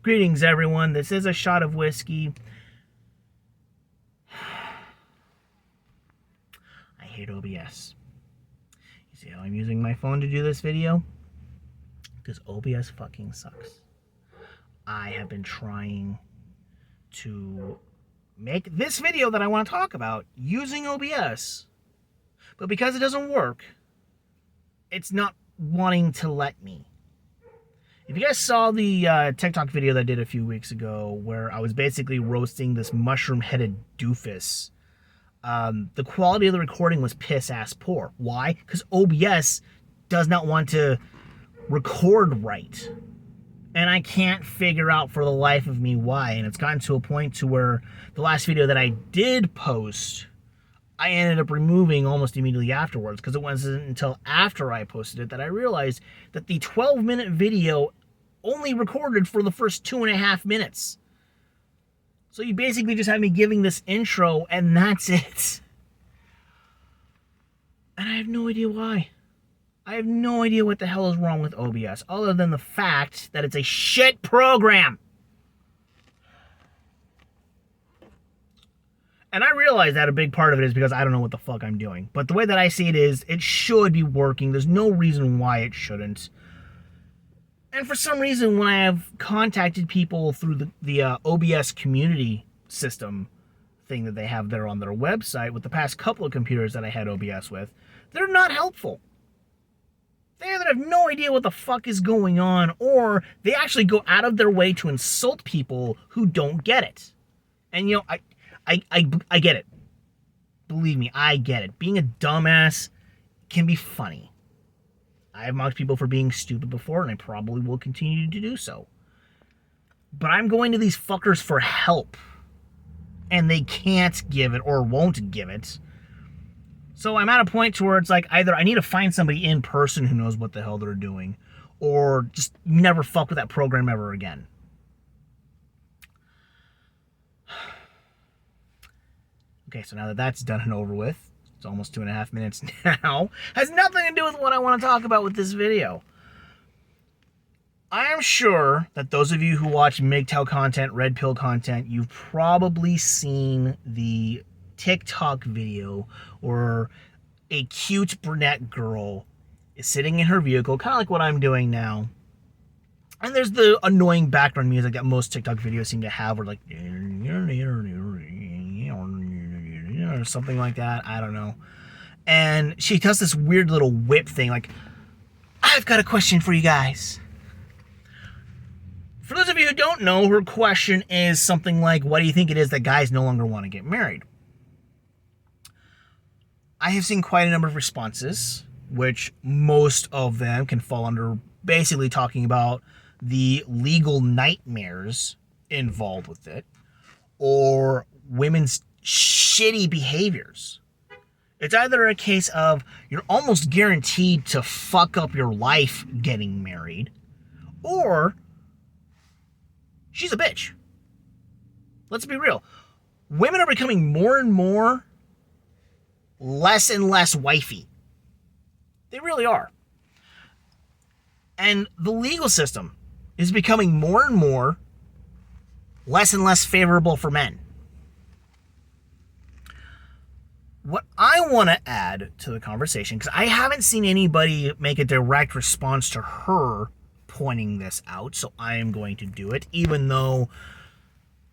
Greetings, everyone. This is a shot of whiskey. I hate OBS. You see how I'm using my phone to do this video? Because OBS fucking sucks. I have been trying to make this video that I want to talk about using OBS, but because it doesn't work, it's not wanting to let me. If you guys saw the TikTok video that I did a few weeks ago where I was basically roasting this mushroom-headed doofus, the quality of the recording was piss-ass poor. Why? Because OBS does not want to record right. And I can't figure out for the life of me why. And it's gotten to a point to where the last video that I did post, I ended up removing almost immediately afterwards, because it wasn't until after I posted it that I realized that the 12-minute video only recorded for the first 2.5 minutes. So you basically just have me giving this intro and that's it. And I have no idea why. I have no idea what the hell is wrong with OBS, other than the fact that it's a shit program. And I realize that a big part of it is because I don't know what the fuck I'm doing. But the way that I see it is, it should be working. There's no reason why it shouldn't. And for some reason, when I have contacted people through the OBS community system thing that they have there on their website with the past couple of computers that I had OBS with, they're not helpful. They either have no idea what the fuck is going on, or they actually go out of their way to insult people who don't get it. And you know, I get it. Believe me, I get it. Being a dumbass can be funny. I have mocked people for being stupid before, and I probably will continue to do so. But I'm going to these fuckers for help, and they can't give it or won't give it. So I'm at a point to where it's like, either I need to find somebody in person who knows what the hell they're doing, or just never fuck with that program ever again. Okay, so now that that's done and over with, it's almost 2.5 minutes now, has nothing to do with what I want to talk about with this video. I am sure that those of you who watch MGTOW content, Red Pill content, you've probably seen the TikTok video where a cute brunette girl is sitting in her vehicle, kind of like what I'm doing now. And there's the annoying background music that most TikTok videos seem to have, or like, or something like that. I don't know. And she does this weird little whip thing, like, I've got a question for you guys. For those of you who don't know, her question is something like, what do you think it is that guys no longer want to get married? I have seen quite a number of responses, which most of them can fall under basically talking about the legal nightmares involved with it, or women's shitty behaviors. It's either a case of you're almost guaranteed to fuck up your life getting married, or she's a bitch. Let's be real. Women are becoming more and more less and less wifey. They really are. And the legal system is becoming more and more less and less favorable for men. What I want to add to the conversation, because I haven't seen anybody make a direct response to her pointing this out, so I am going to do it, even though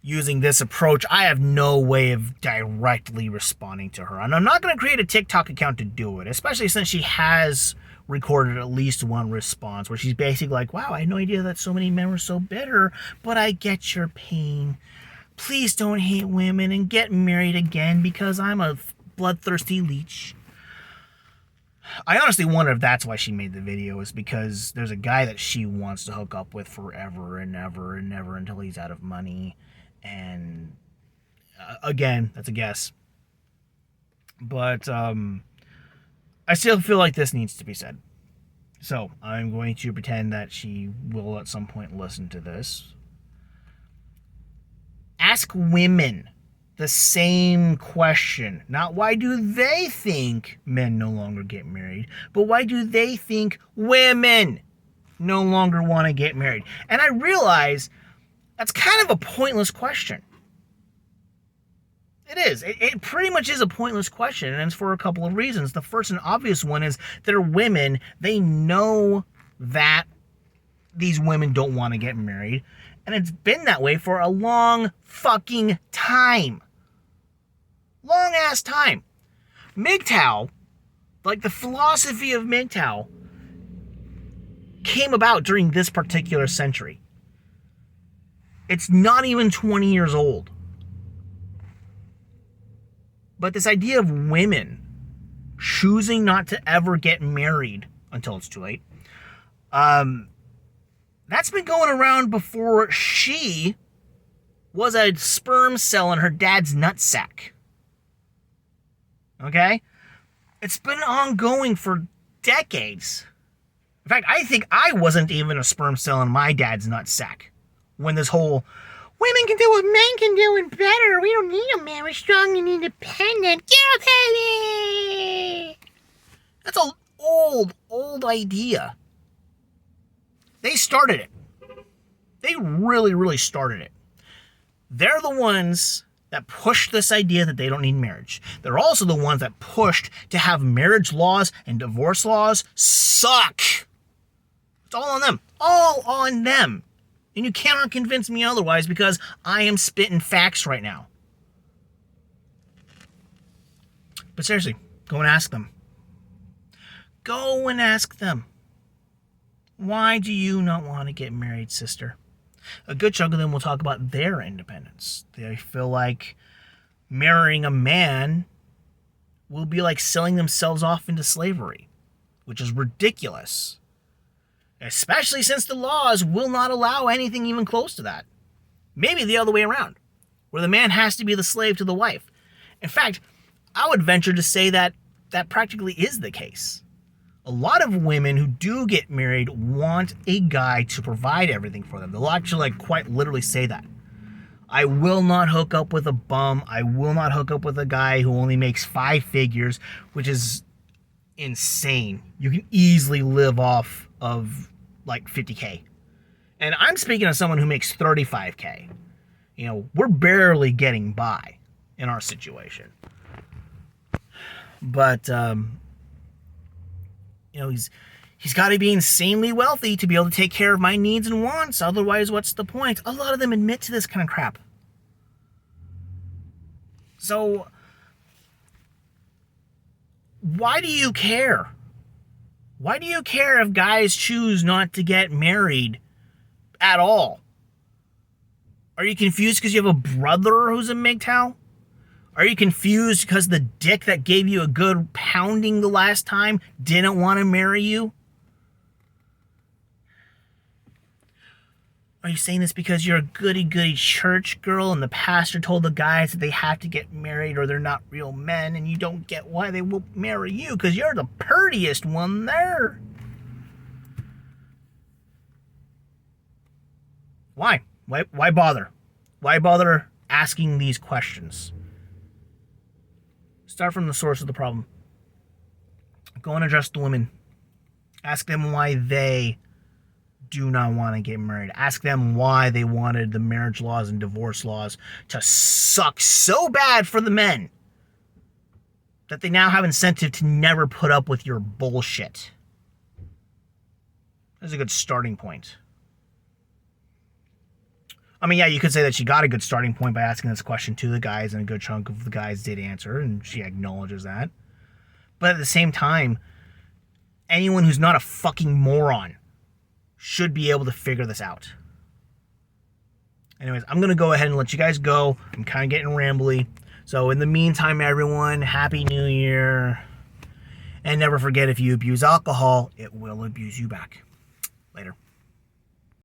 using this approach, I have no way of directly responding to her. And I'm not going to create a TikTok account to do it, especially since she has recorded at least one response where she's basically like, wow, I had no idea that so many men were so bitter, but I get your pain. Please don't hate women and get married again because I'm a bloodthirsty leech. I honestly wonder if that's why she made the video, is because there's a guy that she wants to hook up with forever and ever and never until he's out of money. And again, that's a guess. But I still feel like this needs to be said. So I'm going to pretend that she will at some point listen to this. Ask women the same question. Not why do they think men no longer get married, but why do they think women no longer want to get married? And I realize That's kind of a pointless question. It is. It pretty much is a pointless question, and it's for a couple of reasons. The first and obvious one is they're women. They know that these women don't want to get married, and it's been that way for a long fucking time. Long ass time. MGTOW, like the philosophy of MGTOW, came about during this particular century. It's not even 20 years old. But this idea of women choosing not to ever get married until it's too late, that's been going around before she was a sperm cell in her dad's nutsack. Okay? It's been ongoing for decades. In fact, I think I wasn't even a sperm cell in my dad's nutsack when this whole women can do what men can do and better. We don't need a man. We're strong and independent. Get up, baby! That's an old idea. They started it. They really, really started it. They're the ones that pushed this idea that they don't need marriage. They're also the ones that pushed to have marriage laws and divorce laws suck. It's all on them. All on them. And you cannot convince me otherwise because I am spitting facts right now. But seriously, go and ask them. Go and ask them. Why do you not want to get married, sister? A good chunk of them will talk about their independence. They feel like marrying a man will be like selling themselves off into slavery, which is ridiculous. Especially since the laws will not allow anything even close to that. Maybe the other way around, where the man has to be the slave to the wife. In fact, I would venture to say that that practically is the case. A lot of women who do get married want a guy to provide everything for them. They'll actually quite literally say that. I will not hook up with a bum. I will not hook up with a guy who only makes 5 figures, which is insane. You can easily live off of like 50K. And I'm speaking of someone who makes 35K. You know, we're barely getting by in our situation. But, you know, he's got to be insanely wealthy to be able to take care of my needs and wants. Otherwise, what's the point? A lot of them admit to this kind of crap. So, why do you care? Why do you care if guys choose not to get married at all? Are you confused because you have a brother who's a MGTOW? Are you confused because the dick that gave you a good pounding the last time didn't want to marry you? Are you saying this because you're a goody-goody church girl and the pastor told the guys that they have to get married or they're not real men and you don't get why they won't marry you because you're the prettiest one there? Why? Why bother? Why bother asking these questions? Start from the source of the problem. Go and address the women. Ask them why they do not want to get married. Ask them why they wanted the marriage laws and divorce laws to suck so bad for the men that they now have incentive to never put up with your bullshit. That's a good starting point. I mean, yeah, you could say that she got a good starting point by asking this question to the guys, and a good chunk of the guys did answer, and she acknowledges that. But at the same time, anyone who's not a fucking moron should be able to figure this out. Anyways, I'm going to go ahead and let you guys go. I'm kind of getting rambly. So in the meantime, everyone, Happy New Year. And never forget, if you abuse alcohol, it will abuse you back. Later.